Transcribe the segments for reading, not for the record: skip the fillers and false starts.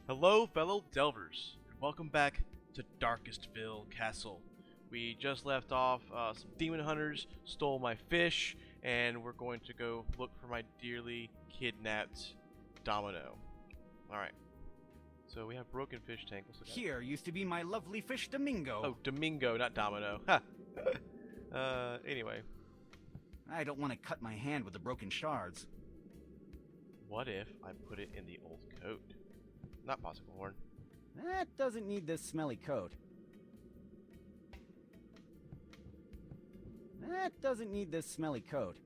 Hello, fellow delvers, and welcome back to Darkestville Castle. We just left off, some demon hunters stole my fish, and we're going to go look for my dearly kidnapped Domino. Alright, so we have broken fish tank. Here used to be my lovely fish Domingo. Oh, Domingo, not Domino. Ha! Anyway. I don't want to cut my hand with the broken shards. What if I put it in the old coat? Not possible, Horn. That doesn't need this smelly coat. That doesn't need this smelly coat.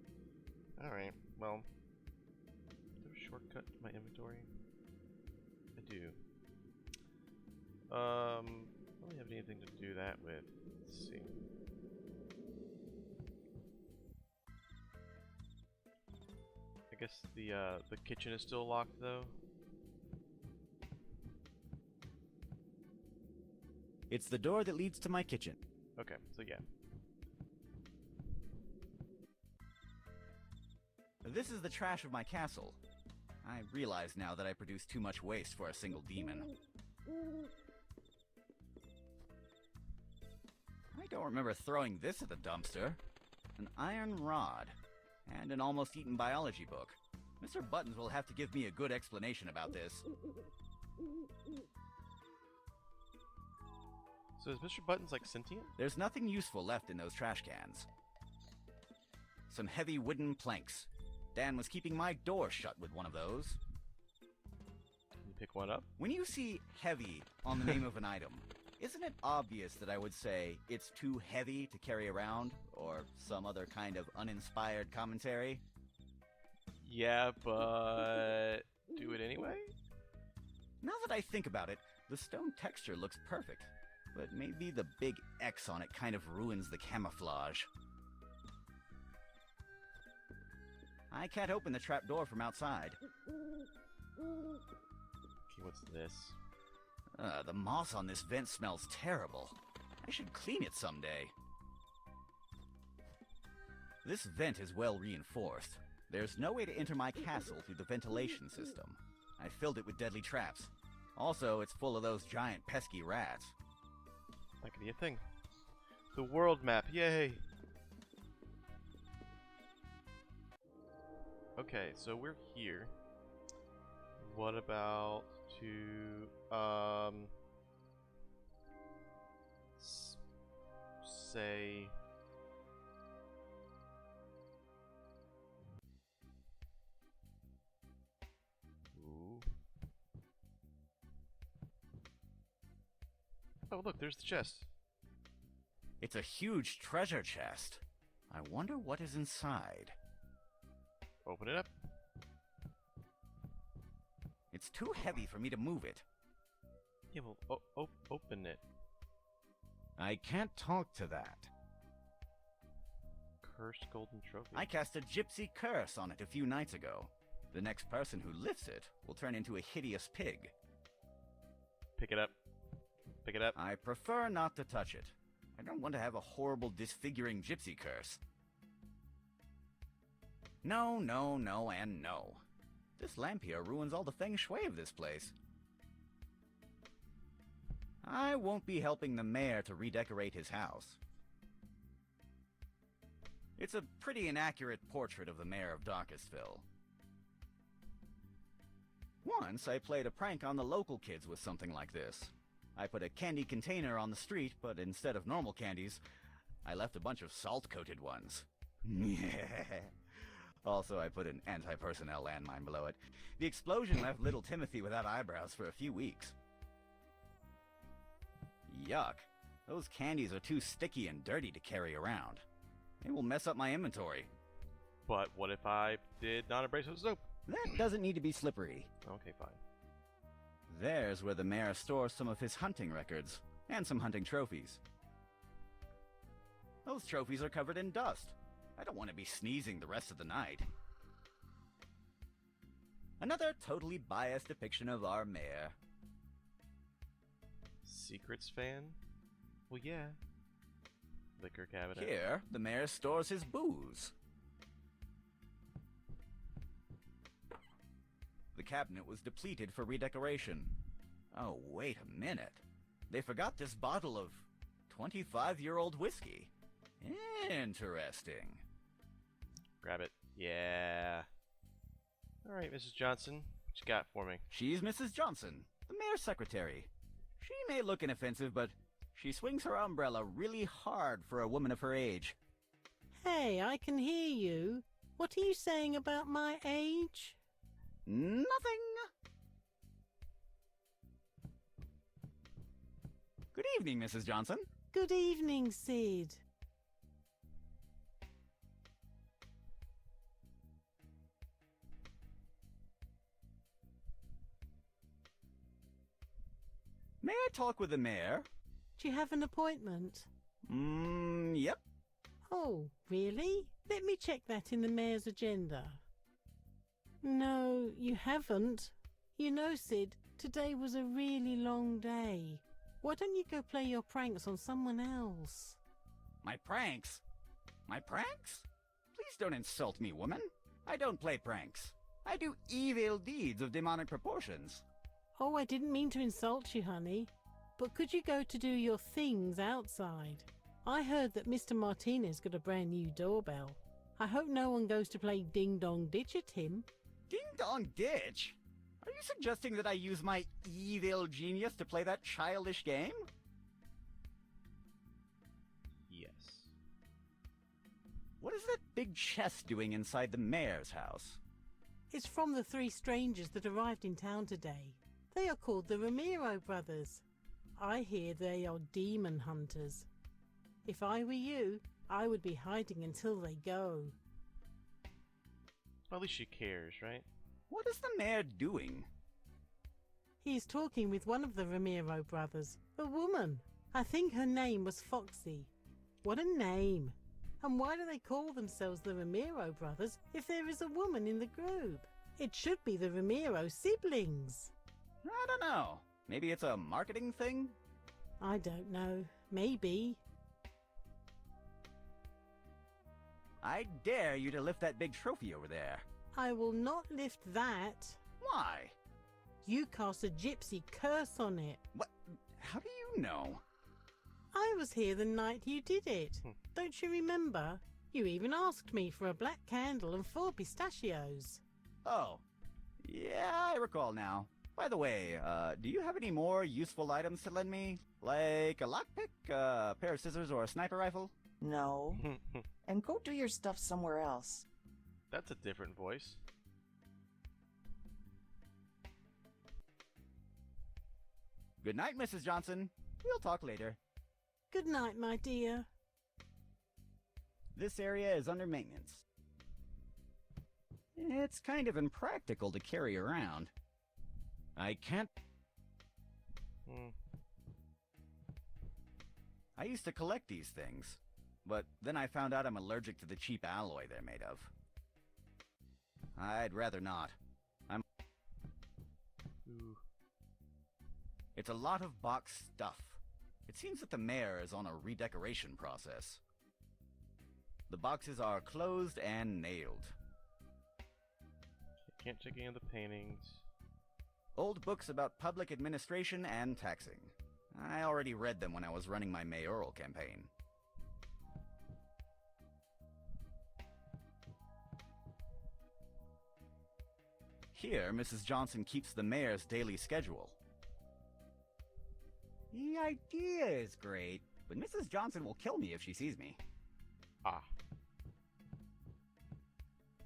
Alright, well. Is there a shortcut to my inventory? I do. I don't really have anything to do that with. Let's see. I guess the kitchen is still locked though. It's the door that leads to my kitchen. Okay, so yeah. This is the trash of my castle. I realize now that I produce too much waste for a single demon. I don't remember throwing this at the dumpster. An iron rod. And an almost eaten biology book. Mr. Buttons will have to give me a good explanation about this. So is Mr. Buttons like sentient? There's nothing useful left in those trash cans. Some heavy wooden planks. Dan was keeping my door shut with one of those. You pick one up? When you see heavy on the name of an item, isn't it obvious that I would say it's too heavy to carry around, or some other kind of uninspired commentary? Yeah, but do it anyway? Now that I think about it, the stone texture looks perfect, but maybe the big X on it kind of ruins the camouflage. I can't open the trapdoor from outside. Okay, what's this? The moss on this vent smells terrible. I should clean it someday. This vent is well reinforced. There's no way to enter my castle through the ventilation system. I filled it with deadly traps. Also, it's full of those giant pesky rats. That could be a thing. The world map, yay! Okay, so we're here. What about to say ooh. Oh, look, there's the chest. It's a huge treasure chest. I wonder what is inside. Open it up. It's too heavy for me to move it. Yeah, well, open it. I can't talk to that. Cursed golden trophy. I cast a gypsy curse on it a few nights ago. The next person who lifts it will turn into a hideous pig. Pick it up. Pick it up. I prefer not to touch it. I don't want to have a horrible disfiguring gypsy curse. No, no, no, and no. This lamp here ruins all the feng shui of this place. I won't be helping the mayor to redecorate his house. It's a pretty inaccurate portrait of the mayor of Darkestville. Once I played a prank on the local kids with something like this. I put a candy container on the street, but instead of normal candies, I left a bunch of salt-coated ones. Also, I put an anti-personnel landmine below it. The explosion left little Timothy without eyebrows for a few weeks. Yuck. Those candies are too sticky and dirty to carry around. They will mess up my inventory. But what if I did not embrace the soap? That doesn't need to be slippery. Okay, fine. There's where the mayor stores some of his hunting records, and some hunting trophies. Those trophies are covered in dust. I don't want to be sneezing the rest of the night. Another totally biased depiction of our mayor. Secrets fan? Well, yeah. Liquor cabinet. Here, the mayor stores his booze. The cabinet was depleted for redecoration. Oh, wait a minute. They forgot this bottle of 25-year-old whiskey. Interesting. Grab it. Yeah. Alright, Mrs. Johnson. What you got for me? She's Mrs. Johnson, the mayor's secretary. She may look inoffensive, but she swings her umbrella really hard for a woman of her age. Hey, I can hear you. What are you saying about my age? Nothing. Good evening, Mrs. Johnson. Good evening, Sid. May I talk with the mayor? Do you have an appointment? Yep. Oh, really? Let me check that in the mayor's agenda. No, you haven't. You know, Sid, today was a really long day. Why don't you go play your pranks on someone else? My pranks? My pranks? Please don't insult me, woman. I don't play pranks. I do evil deeds of demonic proportions. Oh, I didn't mean to insult you, honey. But could you go to do your things outside? I heard that Mr. Martinez got a brand new doorbell. I hope no one goes to play Ding Dong Ditch at him. Ding Dong Ditch? Are you suggesting that I use my evil genius to play that childish game? Yes. What is that big chest doing inside the mayor's house? It's from the 3 strangers that arrived in town today. They are called the Ramiro brothers. I hear they are demon hunters. If I were you, I would be hiding until they go. Well, at least she cares, right? What is the mayor doing? He is talking with one of the Ramiro brothers, a woman. I think her name was Foxy. What a name! And why do they call themselves the Ramiro brothers if there is a woman in the group? It should be the Ramiro siblings. I don't know. Maybe it's a marketing thing? I don't know. Maybe. I dare you to lift that big trophy over there. I will not lift that. Why? You cast a gypsy curse on it. What? How do you know? I was here the night you did it. Don't you remember? You even asked me for a black candle and 4 pistachios. Oh. Yeah, I recall now. By the way, do you have any more useful items to lend me? Like a lockpick, a pair of scissors, or a sniper rifle? No. And go do your stuff somewhere else. That's a different voice. Good night, Mrs. Johnson. We'll talk later. Good night, my dear. This area is under maintenance. It's kind of impractical to carry around. I can't... I used to collect these things, but then I found out I'm allergic to the cheap alloy they're made of. I'd rather not. Ooh. It's a lot of box stuff. It seems that the mayor is on a redecoration process. The boxes are closed and nailed. Can't check any of the paintings. Old books about public administration and taxing. I already read them when I was running my mayoral campaign. Here, Mrs. Johnson keeps the mayor's daily schedule. The idea is great, but Mrs. Johnson will kill me if she sees me. Ah.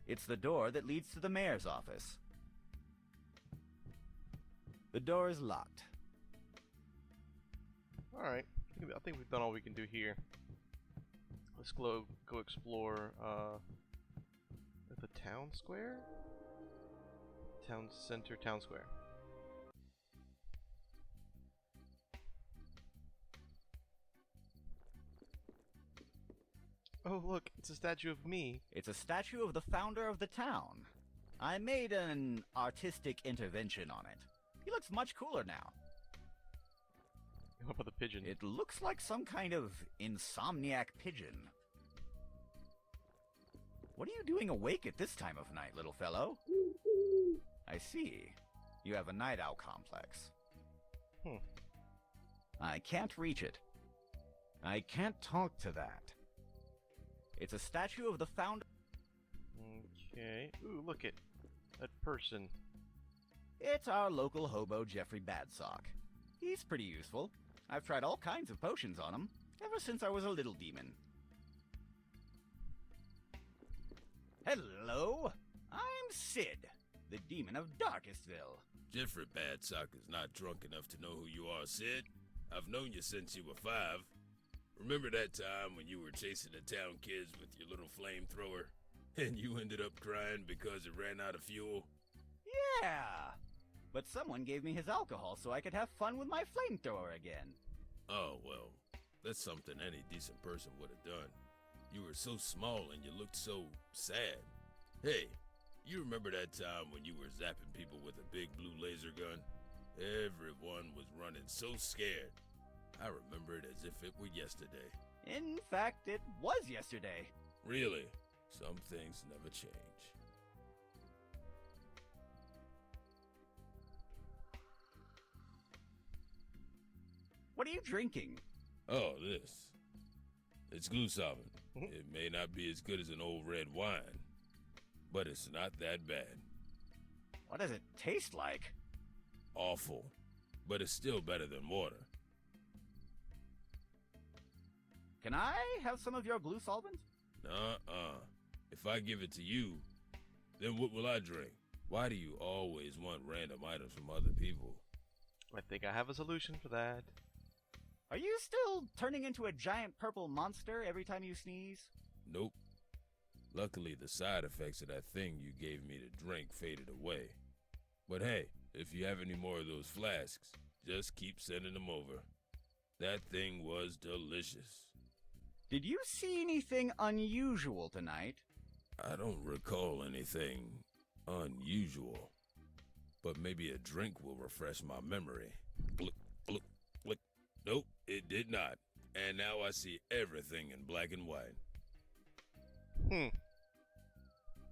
It's the door that leads to the mayor's office. The door is locked. Alright. I think we've done all we can do here. Let's go explore the town square? Town center, town square. Oh look, it's a statue of me. It's a statue of the founder of the town. I made an artistic intervention on it. He looks much cooler now. What about the pigeon? It looks like some kind of insomniac pigeon. What are you doing awake at this time of night, little fellow? I see. You have a night owl complex. I can't reach it. I can't talk to that. It's a statue of the founder. Okay. Ooh, look at that person. It's our local hobo, Jeffrey Badsock. He's pretty useful. I've tried all kinds of potions on him, ever since I was a little demon. Hello! I'm Sid, the demon of Darkestville. Jeffrey Badsock is not drunk enough to know who you are, Sid. I've known you since you were 5. Remember that time when you were chasing the town kids with your little flamethrower? And you ended up crying because it ran out of fuel? Yeah! But someone gave me his alcohol so I could have fun with my flamethrower again. Oh, well, that's something any decent person would have done. You were so small and you looked so sad. Hey, you remember that time when you were zapping people with a big blue laser gun? Everyone was running so scared. I remember it as if it were yesterday. In fact, it was yesterday. Really? Some things never change. What are you drinking? Oh, this. It's glue solvent. It may not be as good as an old red wine, but it's not that bad. What does it taste like? Awful, but it's still better than water. Can I have some of your glue solvent? Nuh-uh. If I give it to you, then what will I drink? Why do you always want random items from other people? I think I have a solution for that. Are you still turning into a giant purple monster every time you sneeze? Nope. Luckily, the side effects of that thing you gave me to drink faded away. But hey, if you have any more of those flasks, just keep sending them over. That thing was delicious. Did you see anything unusual tonight? I don't recall anything unusual, but maybe a drink will refresh my memory. Look, look, look. Nope, it did not. And now I see everything in black and white.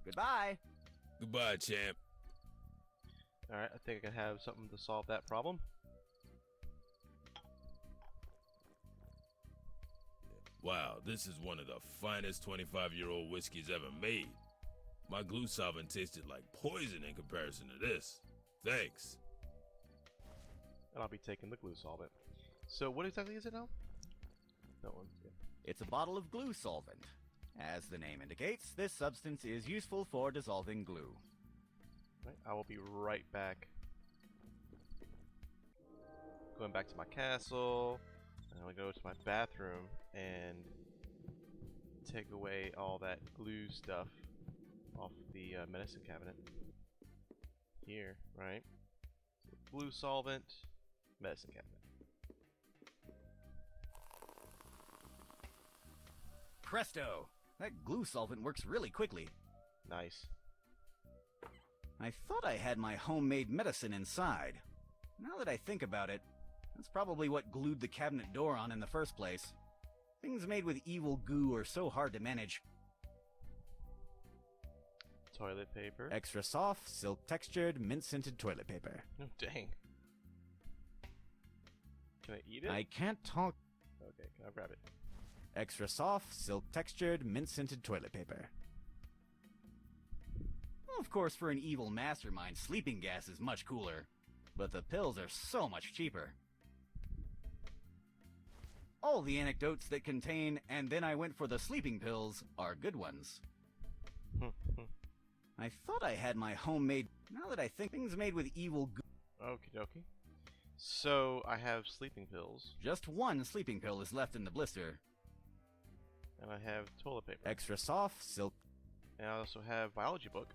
Goodbye. Goodbye, champ. Alright, I think I can have something to solve that problem. Wow, this is one of the finest 25-year-old whiskeys ever made. My glue solvent tasted like poison in comparison to this. Thanks. And I'll be taking the glue solvent. So what exactly is it now? That one. Yeah. It's a bottle of glue solvent. As the name indicates, this substance is useful for dissolving glue. Right, I will be right back. Going back to my castle. And I'll go to my bathroom and take away all that glue stuff off the medicine cabinet. Here, right? So glue solvent, medicine cabinet. Presto! That glue solvent works really quickly. Nice. I thought I had my homemade medicine inside. Now that I think about it, that's probably what glued the cabinet door on in the first place. Things made with evil goo are so hard to manage. Toilet paper. Extra soft, silk textured, mint scented toilet paper. Oh, dang. Can I eat it? I can't talk. Okay, can I grab it? Extra soft, silk textured, mint scented toilet paper. Of course, for an evil mastermind, sleeping gas is much cooler. But the pills are so much cheaper. All the anecdotes that contain, and then I went for the sleeping pills, are good ones. I thought I had my homemade. Now that I think, things made with evil goo. Okie dokie. So, I have sleeping pills, Just one sleeping pill is left in the blister. and I have toilet paper. Extra soft, silk. And I also have biology book.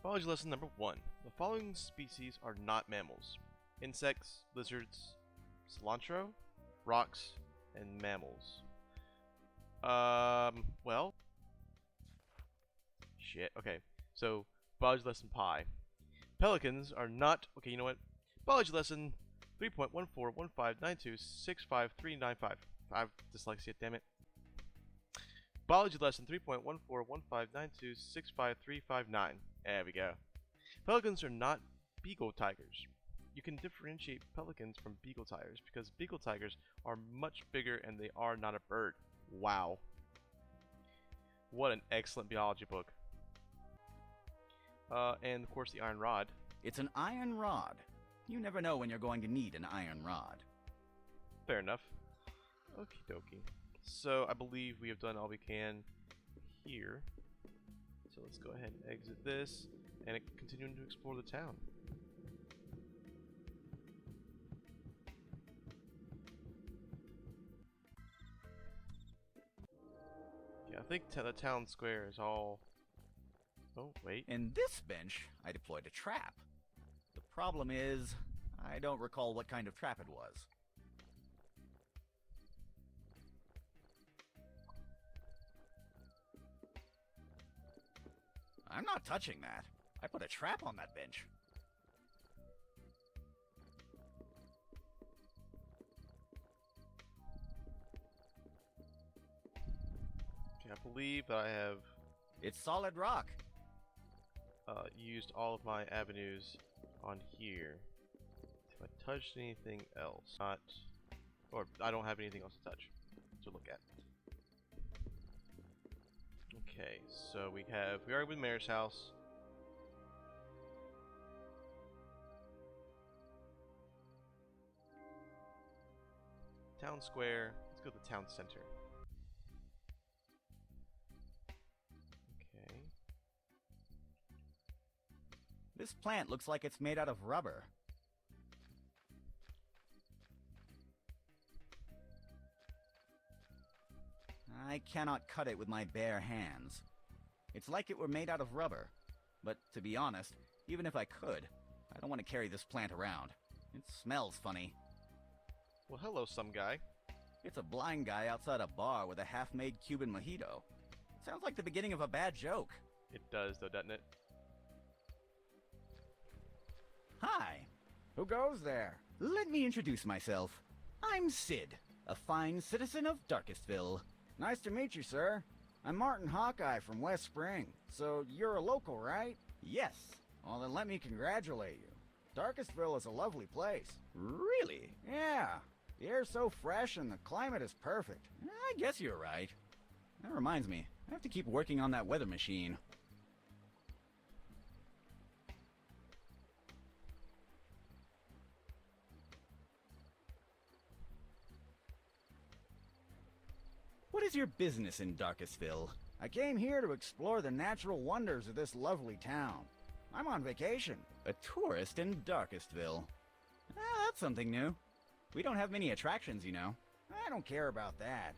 Biology lesson number 1. The following species are not mammals. Insects, lizards, cilantro, rocks, and mammals. Well. Shit, okay. So, biology lesson pi. Pelicans are not. Okay, you know what? Biology lesson 3.141592653955. I have dyslexia, damn it. Biology lesson 3.141592653959. There we go. Pelicans are not beagle tigers. you can differentiate pelicans from beagle tigers because beagle tigers are much bigger and they are not a bird. Wow. What an excellent biology book. And of course the iron rod. It's an iron rod. You never know when you're going to need an iron rod. Fair enough. Okie dokie. So I believe we have done all we can here. So let's go ahead and exit this and continue to explore the town. Yeah, I think the town square is all... Oh, wait. In this bench, I deployed a trap. The problem is, I don't recall what kind of trap it was. I'm not touching that. I put a trap on that bench. Okay, I believe that I have It's solid rock. used all of my avenues on here. If I touched anything else, not, or I don't have anything else to touch to look at. Okay, so we are with Mayor's house. Town square. Let's go to the town center. Okay. This plant looks like it's made out of rubber. I cannot cut it with my bare hands. It's like it were made out of rubber. But to be honest, even if I could, I don't want to carry this plant around. It smells funny. Well, hello, some guy. It's a blind guy outside a bar with a half-made Cuban mojito. Sounds like the beginning of a bad joke. It does, though, doesn't it? Hi. Who goes there? Let me introduce myself. I'm Sid, a fine citizen of Darkestville. Nice to meet you, sir. I'm Martin Hawkeye from West Spring. So you're a local, right? Yes. Well, then let me congratulate you. Darkestville is a lovely place. Really? Yeah. The air's so fresh and the climate is perfect. I guess you're right. That reminds me, I have to keep working on that weather machine. What is your business in Darkestville? I came here to explore the natural wonders of this lovely town. I'm on vacation. A tourist in Darkestville. That's something new. We don't have many attractions, you know. I don't care about that.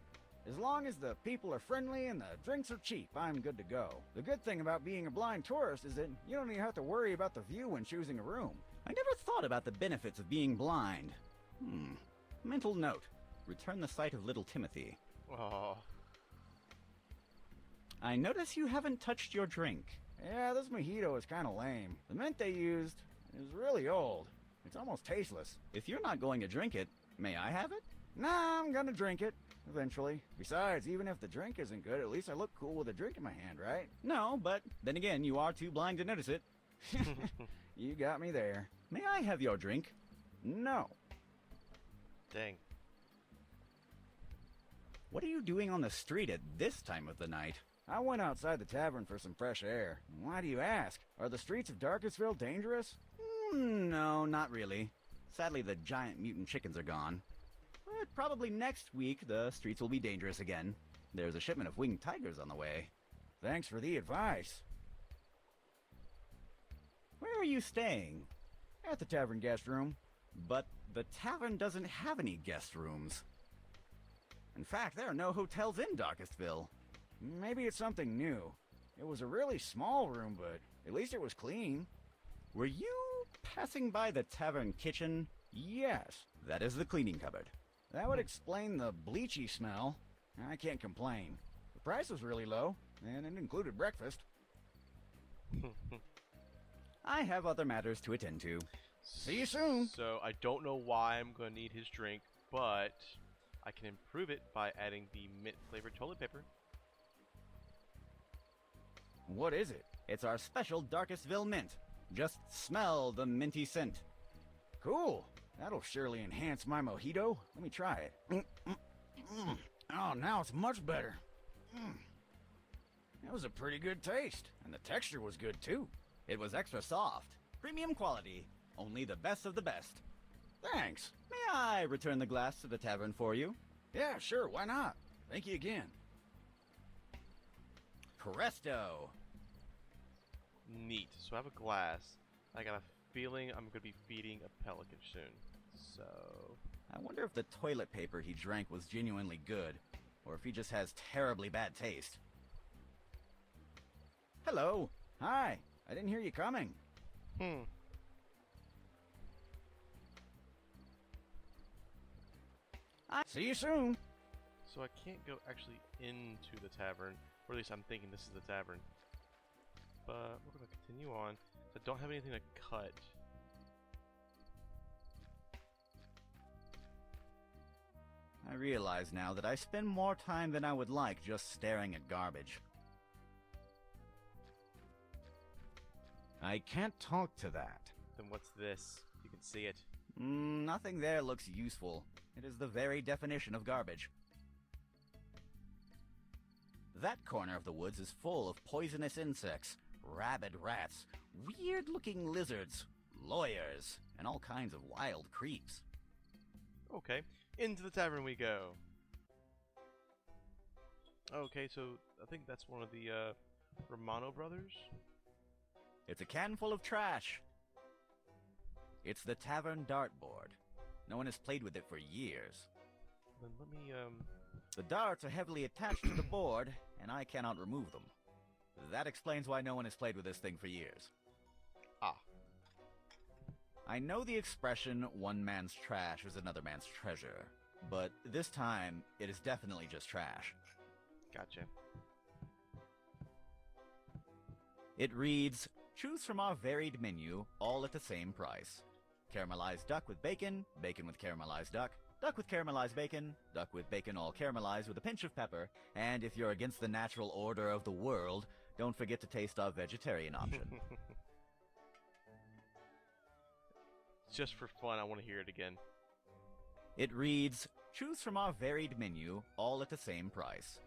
As long as the people are friendly and the drinks are cheap, I'm good to go. The good thing about being a blind tourist is that you don't even have to worry about the view when choosing a room. I never thought about the benefits of being blind. Mental note. Return the sight of little Timothy. Oh. I notice you haven't touched your drink. Yeah, this mojito is kind of lame. The mint they used is really old. It's almost tasteless. If you're not going to drink it, may I have it? Nah, I'm gonna drink it. Eventually. Besides, even if the drink isn't good, at least I look cool with a drink in my hand, right? No, but then again, you are too blind to notice it. You got me there. May I have your drink? No. Dang. What are you doing on the street at this time of the night? I went outside the tavern for some fresh air. Why do you ask? Are the streets of Darkestville dangerous? No, not really. Sadly, the giant mutant chickens are gone. But probably next week, the streets will be dangerous again. There's a shipment of winged tigers on the way. Thanks for the advice. Where are you staying? At the tavern guest room. But the tavern doesn't have any guest rooms. In fact, there are no hotels in Darkestville. Maybe it's something new. It was a really small room, but at least it was clean. Were you passing by the tavern kitchen? Yes. That is the cleaning cupboard. That would explain the bleachy smell. I can't complain. The price was really low, and it included breakfast. I have other matters to attend to. See you soon. So I don't know why I'm going to need his drink, but I can improve it by adding the mint flavored toilet paper. What is it? It's our special Darkestville mint. Just smell the minty scent. Cool. That'll surely enhance my mojito. Let me try it. Oh, now it's much better. That was a pretty good taste, and the texture was good too. It was extra soft. Premium quality. Only the best of the best. Thanks. May I return the glass to the tavern for you? Yeah, sure, why not? Thank you again. Presto. Neat. So I have a glass. I got a feeling I'm gonna be feeding a pelican soon. So I wonder if the toilet paper he drank was genuinely good, or if he just has terribly bad taste. Hello. Hi. I didn't hear you coming. See you soon. So I can't go actually into the tavern, or at least I'm thinking this is the tavern. But we're gonna continue on. I don't have anything to cut. I realize now that I spend more time than I would like just staring at garbage. I can't talk to that. Then what's this? You can see it. Nothing there looks useful. It is the very definition of garbage. That corner of the woods is full of poisonous insects, rabid rats, weird-looking lizards, lawyers, and all kinds of wild creeps. Okay, into the tavern we go. Okay, so I think that's one of the Romano brothers. It's a can full of trash. It's the tavern dartboard. No one has played with it for years. Then let me The darts are heavily attached to the board, and I cannot remove them. That explains why no one has played with this thing for years. Ah. I know the expression, one man's trash is another man's treasure, but this time, it is definitely just trash. Gotcha. It reads, choose from our varied menu, all at the same price. Caramelized duck with bacon, bacon with caramelized duck, duck with caramelized bacon, duck with bacon all caramelized with a pinch of pepper, and if you're against the natural order of the world, don't forget to taste our vegetarian option. Just for fun, I want to hear it again. It reads, choose from our varied menu, all at the same price.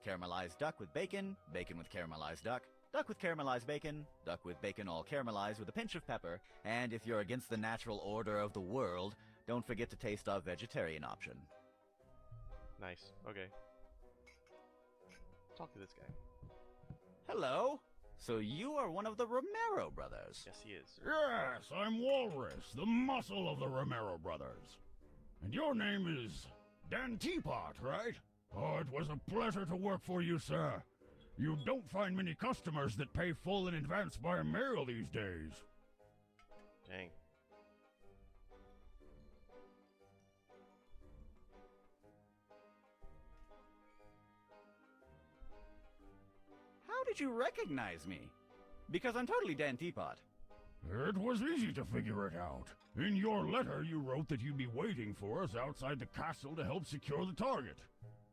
Caramelized duck with bacon, bacon with caramelized duck, duck with caramelized bacon, duck with bacon all caramelized with a pinch of pepper, and if you're against the natural order of the world, don't forget to taste our vegetarian option. Nice. Okay. Talk to this guy. Hello. So you are one of the Romero brothers. Yes, he is. Yes, I'm Walrus, the muscle of the Romero brothers. And your name is Dan Teapot, right? Oh, it was a pleasure to work for you, sir. You don't find many customers that pay full in advance by mail these days. Dang. How did you recognize me? Because I'm totally Dan Teapot. It was easy to figure it out. In your letter, you wrote that you'd be waiting for us outside the castle to help secure the target.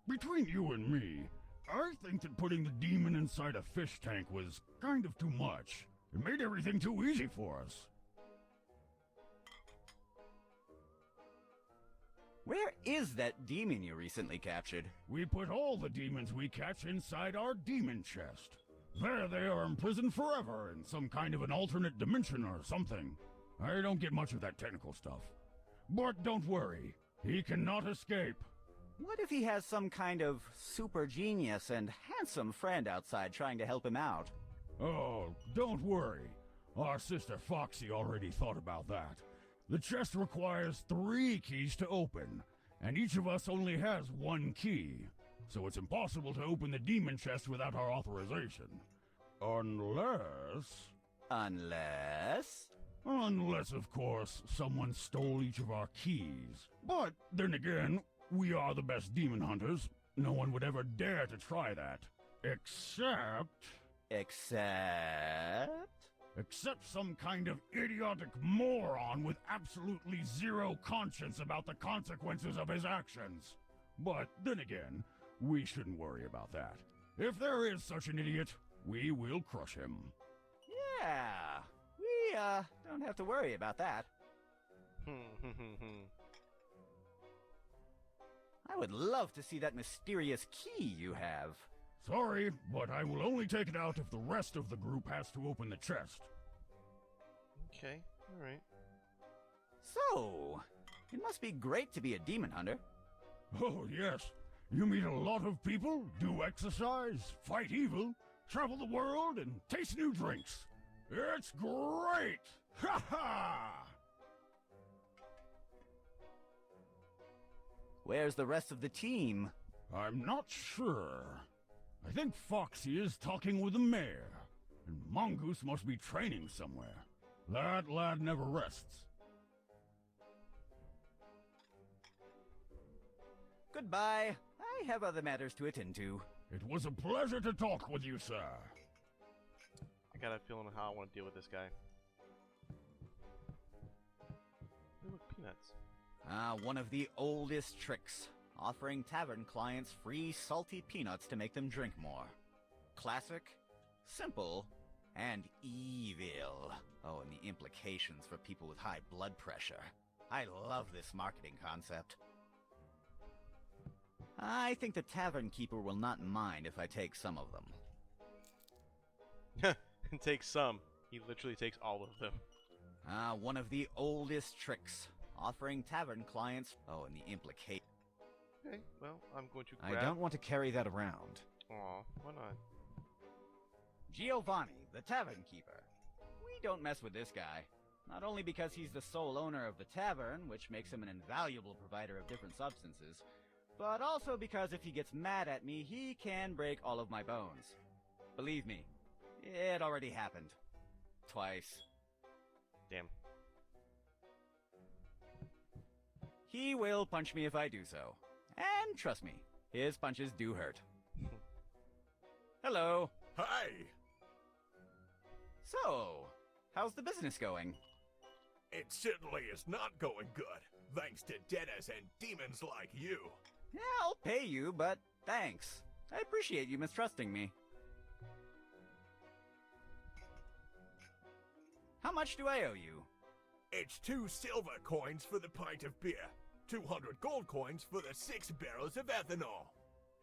Between you and me, I think that putting the demon inside a fish tank was kind of too much. It made everything too easy for us. Where is that demon you recently captured? We put all the demons we catch inside our demon chest. There they are imprisoned forever in some kind of an alternate dimension or something. I don't get much of that technical stuff. But don't worry, he cannot escape. What if he has some kind of super genius and handsome friend outside trying to help him out? Oh, don't worry. Our sister Foxy already thought about that. The chest requires 3 keys to open, and each of us only has 1 key. So it's impossible to open the demon chest without our authorization. Unless, of course, someone stole each of our keys. But then again, we are the best demon hunters. No one would ever dare to try that. Except some kind of idiotic moron with absolutely zero conscience about the consequences of his actions. But then again, we shouldn't worry about that. If there is such an idiot, we will crush him. Yeah, we don't have to worry about that. I would love to see that mysterious key you have. Sorry, but I will only take it out if the rest of the group has to open the chest. Okay, alright. So, it must be great to be a demon hunter. Oh, yes. You meet a lot of people, do exercise, fight evil, travel the world, and taste new drinks. It's great! Ha ha! Where's the rest of the team? I'm not sure. I think Foxy is talking with the mayor, and Mongoose must be training somewhere. That lad never rests. Goodbye. I have other matters to attend to. It was a pleasure to talk with you, sir. I got a feeling how I want to deal with this guy. Hey, look, peanuts. One of the oldest tricks. Offering tavern clients free salty peanuts to make them drink more. Classic, simple, and evil. Oh, and the implications for people with high blood pressure. I love this marketing concept. I think the tavern keeper will not mind if I take some of them. Take some. He literally takes all of them. One of the oldest tricks. Offering tavern clients... Oh, and the implication... Okay, well, I'm going to grab... I don't want to carry that around. Aw, why not? Giovanni, the tavern keeper. We don't mess with this guy. Not only because he's the sole owner of the tavern, which makes him an invaluable provider of different substances, but also because if he gets mad at me, he can break all of my bones. Believe me, it already happened. Twice. Damn. He will punch me if I do so. And trust me, his punches do hurt. Hello. Hi! So, how's the business going? It certainly is not going good, thanks to debtors and demons like you. Yeah, I'll pay you, but thanks. I appreciate you mistrusting me. How much do I owe you? It's 2 silver coins for the pint of beer, 200 gold coins for the 6 barrels of ethanol.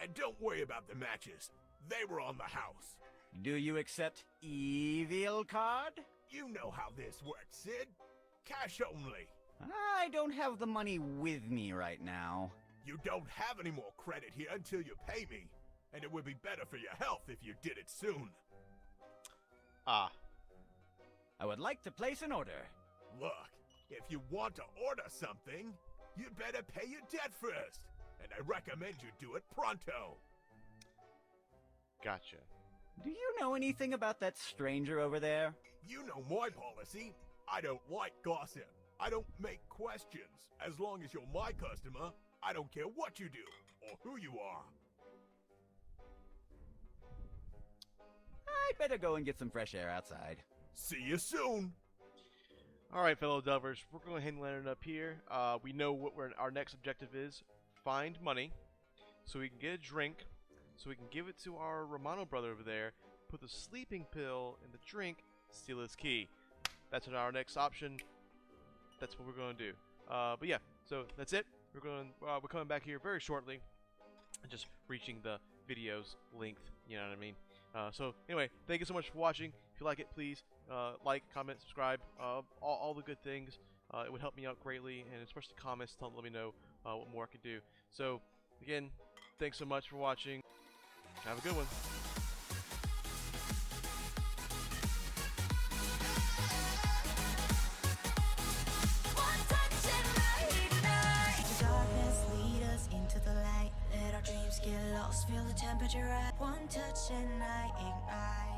And don't worry about the matches. They were on the house. Do you accept evil card? You know how this works, Sid. Cash only. I don't have the money with me right now. You don't have any more credit here until you pay me. And it would be better for your health if you did it soon. Ah. I would like to place an order. Look, if you want to order something, you'd better pay your debt first. And I recommend you do it pronto. Gotcha. Do you know anything about that stranger over there? You know my policy. I don't like gossip. I don't make questions. As long as you're my customer, I don't care what you do or who you are. I better go and get some fresh air outside. See you soon. Alright, fellow delvers, we're going ahead and land it up here. We know what our next objective is. Find money so we can get a drink, so we can give it to our Romano brother over there, put the sleeping pill in the drink, steal his key. That's our next option. That's what we're going to do. But yeah, so that's it. We're coming back here very shortly, just reaching the video's length. You know what I mean? So anyway, thank you so much for watching. If you like it, please like, comment, subscribe, all the good things. It would help me out greatly, and especially comments to let me know what more I could do. So again, thanks so much for watching. Have a good one. Get lost, feel the temperature at one touch and I ignite.